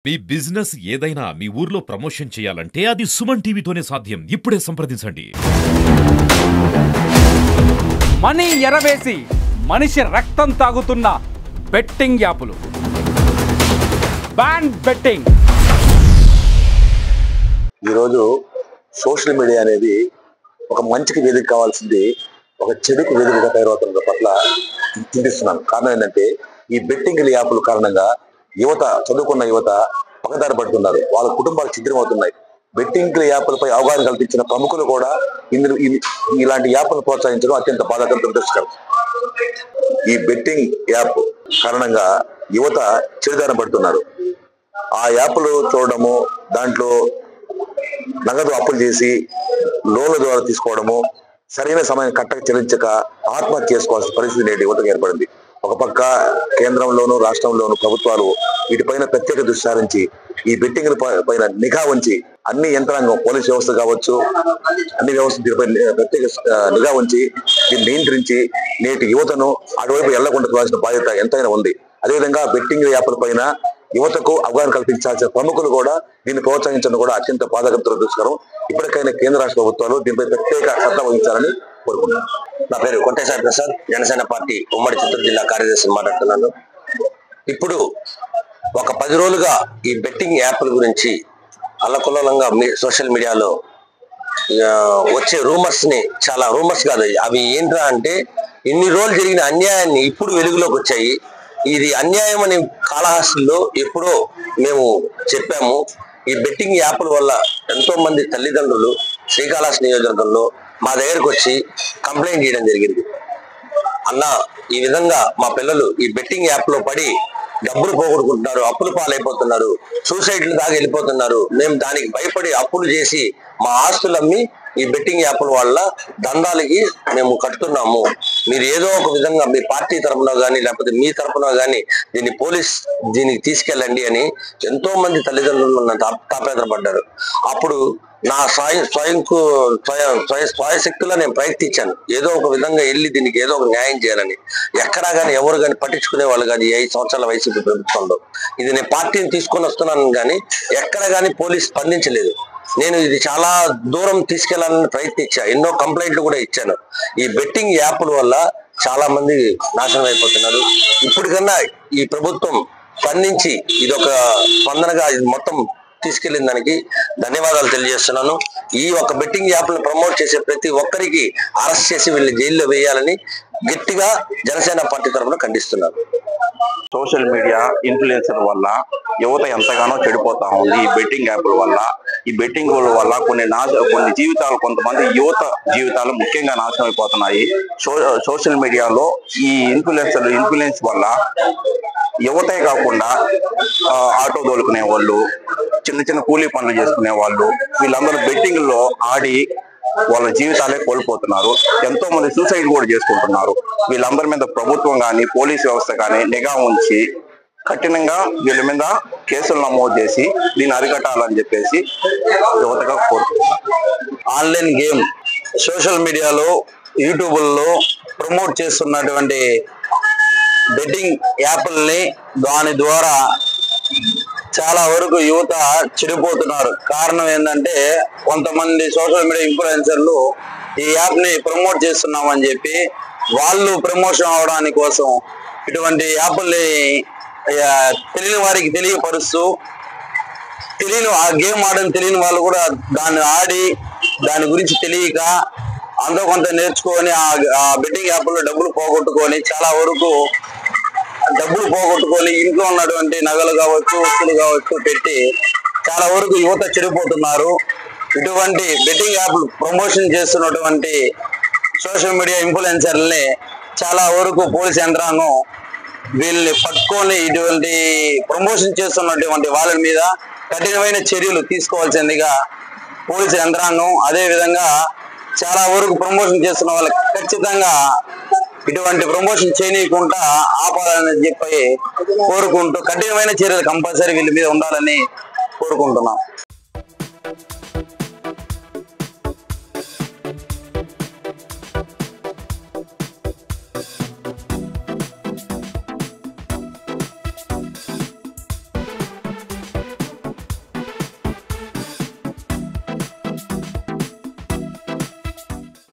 మీ business ఏదైనా మీ ఊర్లో promotion చేయాలంటే అది సుమన్ టీవీతోనే సాధ్యం. ఇప్పుడే సంప్రదించండి. మనీ ఎరవేసి మనిషి రక్తం తాగుతున్న బెట్టింగ్ యాపులు. Ban betting. ఈరోజు సోషల్ మీడియా అనేది ఒక మంచికి వేదిక కావాల్సింది ఒక చెడుకు వేదికగా తయారవుతున్న పట్ల చింతిస్తున్నాను. కారణం ఏంటంటే ఈ బెట్టింగ్ యాప్ల కారణంగా యువత, చదువుకున్న యువత పక్కదారి పడుతున్నారు. వాళ్ళ కుటుంబాలు ఛిద్రమవుతున్నాయి. బెట్టింగ్ యాప్లపై అవగాహన కల్పించిన ప్రముఖులు కూడా ఇందులో ఇలాంటి యాప్లను ప్రోత్సహించడం అత్యంత బాధాకరం, దురదృష్టకరం. ఈ బెట్టింగ్ యాప్ కారణంగా యువత చెడుదారి పడుతున్నారు. ఆ యాప్లు చూడడము, దాంట్లో నగదు అప్పులు చేసి లోన్ల ద్వారా తీసుకోవడము, సరైన సమయం కట్టక చెల్లించక ఆత్మహత్య చేసుకోవాల్సిన పరిస్థితి నేటి యువతకు ఏర్పడింది. ఒక పక్క కేంద్రంలోను రాష్ట్రంలోను ప్రభుత్వాలు వీటిపైన ప్రత్యేక దృష్టి సారించి ఈ బెట్టింగ్ పైన నిఘా ఉంచి అన్ని యంత్రాంగం, పోలీస్ వ్యవస్థ కావచ్చు, అన్ని వ్యవస్థ దీనిపై ప్రత్యేక నిఘా ఉంచి దీన్ని నియంత్రించి నేటి యువతను అటువైపు వెళ్లకుండా చూడాల్సిన బాధ్యత ఎంతైనా ఉంది. అదేవిధంగా బెట్టింగ్ యాప్ల పైన యువతకు అవగాహన కల్పించాల్సిన ప్రముఖులు కూడా దీన్ని ప్రోత్సహించడం కూడా అత్యంత బాధాకరం, దురదృష్టకరం. ఇప్పటికైనా కేంద్ర రాష్ట్ర ప్రభుత్వాలు దీనిపై ప్రత్యేక శ్రద్ధ వహించాలని కోరుకుంటున్నాను. నా పేరు కొంటేసారి ప్రసాద్, జనసేన పార్టీ ఉమ్మడి చిత్తూరు జిల్లా కార్యదర్శిని మాట్లాడుతున్నాను. ఇప్పుడు ఒక 10 రోజులుగా ఈ బెట్టింగ్ యాప్ల గురించి అల్లకొల్లంగా సోషల్ మీడియాలో వచ్చే రూమర్స్ ని, చాలా రూమర్స్ కాదు అవి, ఏంట్రా అంటే ఇన్ని రోజులు జరిగిన అన్యాయాన్ని ఇప్పుడు వెలుగులోకి వచ్చాయి. ఇది అన్యాయం అనే కాళహస్తిలో ఎప్పుడో మేము చెప్పాము. ఈ బెట్టింగ్ యాప్ల వల్ల ఎంతో మంది తల్లిదండ్రులు శ్రీకాళహస్తి నియోజకవర్గంలో మా దగ్గరకు వచ్చి కంప్లైంట్ చేయడం జరిగింది. అన్న, ఈ విధంగా మా పిల్లలు ఈ బెట్టింగ్ యాప్ లో పడి డబ్బులు పోగొట్టుకుంటున్నారు, అప్పులు పాలైపోతున్నారు, సూసైడ్లు దాకా వెళ్ళిపోతున్నారు. మేము దానికి భయపడి అప్పులు చేసి మా ఆస్తులు అమ్మి ఈ బెట్టింగ్ యాప్ల వల్ల దందాలకి మేము కట్టుతున్నాము. మీరు ఏదో ఒక విధంగా మీ పార్టీ తరఫున కానీ లేకపోతే మీ తరఫున కానీ దీనికి తీసుకెళ్ళండి అని ఎంతో మంది తల్లిదండ్రులు తాపేదపడ్డారు. అప్పుడు నా స్వయశక్తిలో నేను ప్రయత్నించాను, ఏదో ఒక విధంగా వెళ్ళి దీనికి ఏదో ఒక న్యాయం చేయాలని. ఎక్కడా కానీ ఎవరు కానీ పట్టించుకునే వాళ్ళు కాదు. 5 సంవత్సరాల వైసీపీ ప్రభుత్వంలో ఇది నేను పార్టీని తీసుకొని వస్తున్నాను కానీ ఎక్కడ కానీ పోలీసు స్పందించలేదు. నేను ఇది చాలా దూరం తీసుకెళ్లాలని ప్రయత్నించా, ఎన్నో కంప్లైంట్లు కూడా ఇచ్చాను. ఈ బెట్టింగ్ యాప్ల వల్ల చాలా మంది నాశనం అయిపోతున్నారు. ఇప్పటికన్నా ఈ ప్రభుత్వం స్పందించి ఇదొక స్పందనగా ఇది మొత్తం తీసుకెళ్లిన దానికి ధన్యవాదాలు తెలియజేస్తున్నాను. ఈ ఒక బెట్టింగ్ యాప్లను ప్రమోట్ చేసే ప్రతి ఒక్కరికి అరెస్ట్ చేసి వీళ్ళని జైల్లో వేయాలని గట్టిగా జనసేన పార్టీ తరఫున ఖండిస్తున్నారు. సోషల్ మీడియా ఇన్ఫ్లుయెన్సర్ వల్ల యువత ఎంతగానో చెడిపోతా ఉంది. ఈ బెట్టింగ్ యాప్ల వల్ల, ఈ బెట్టింగ్ వల్ల కొన్ని జీవితాలు, కొంతమంది యువత జీవితాలు ముఖ్యంగా నాశనం అయిపోతున్నాయి. సోషల్ మీడియాలో ఈ ఇన్ఫ్లుయెన్స్ వల్ల యువతే కాకుండా ఆటో తోలుకునే వాళ్ళు, చిన్న చిన్న కూలీ పనులు చేసుకునే వాళ్ళు, వీళ్ళందరూ బెట్టింగ్ లో ఆడి వాళ్ళ జీవితాలే కోల్పోతున్నారు. ఎంతో మంది సూసైడ్ కూడా చేసుకుంటున్నారు. వీళ్ళందరి మీద ప్రభుత్వం కానీ పోలీస్ వ్యవస్థ కానీ నిఘా ఉంచి కఠినంగా వీళ్ళ మీద కేసులు నమోదు చేసి దీన్ని అరికట్టాలని చెప్పేసి యువతగా కోరుతున్నారు. ఆన్లైన్ గేమ్ సోషల్ మీడియాలో, యూట్యూబ్లో ప్రమోట్ చేస్తున్నటువంటి బెట్టింగ్ యాప్లని, దాని ద్వారా చాలా వరకు యువత చెడిపోతున్నారు. కారణం ఏంటంటే కొంతమంది సోషల్ మీడియా ఇన్ఫ్లుయెన్సర్లు ఈ యాప్ ని ప్రమోట్ చేస్తున్నామని చెప్పి వాళ్ళు ప్రమోషన్ అవడానికి కోసం ఇటువంటి యాప్ని తెలియని వారికి తెలియపరుస్తూ, ఆ గేమ్ ఆడని తెలియని వాళ్ళు కూడా దాన్ని ఆడి దాని గురించి తెలియక అంతో కొంత నేర్చుకొని ఆ బెట్టింగ్ యాప్లో డబ్బులు పోగొట్టుకొని ఇంట్లో ఉన్నటువంటి నగలు కావచ్చు, వస్తువులు కావచ్చు పెట్టి చాలా వరకు యువత చెడిపోతున్నారు. ఇటువంటి బెట్టింగ్ యాప్లు ప్రమోషన్ చేస్తున్నటువంటి సోషల్ మీడియా ఇన్ఫ్లుయెన్సర్లని చాలా వరకు పోలీస్ యంత్రాంగం వీళ్ళని పట్టుకొని ఇటువంటి ప్రమోషన్ చేస్తున్నటువంటి వాళ్ళ మీద కఠినమైన చర్యలు తీసుకోవాల్సిందిగా పోలీస్ యంత్రాంగం, అదే విధంగా చాలా వరకు ప్రమోషన్ చేస్తున్న వాళ్ళకి ఖచ్చితంగా ఇటువంటి ప్రమోషన్ చేయనీయకుండా ఆపాలని చెప్పి కోరుకుంటూ కఠినమైన చర్యలు కంపల్సరీ వీళ్ళ మీద ఉండాలని కోరుకుంటున్నాం.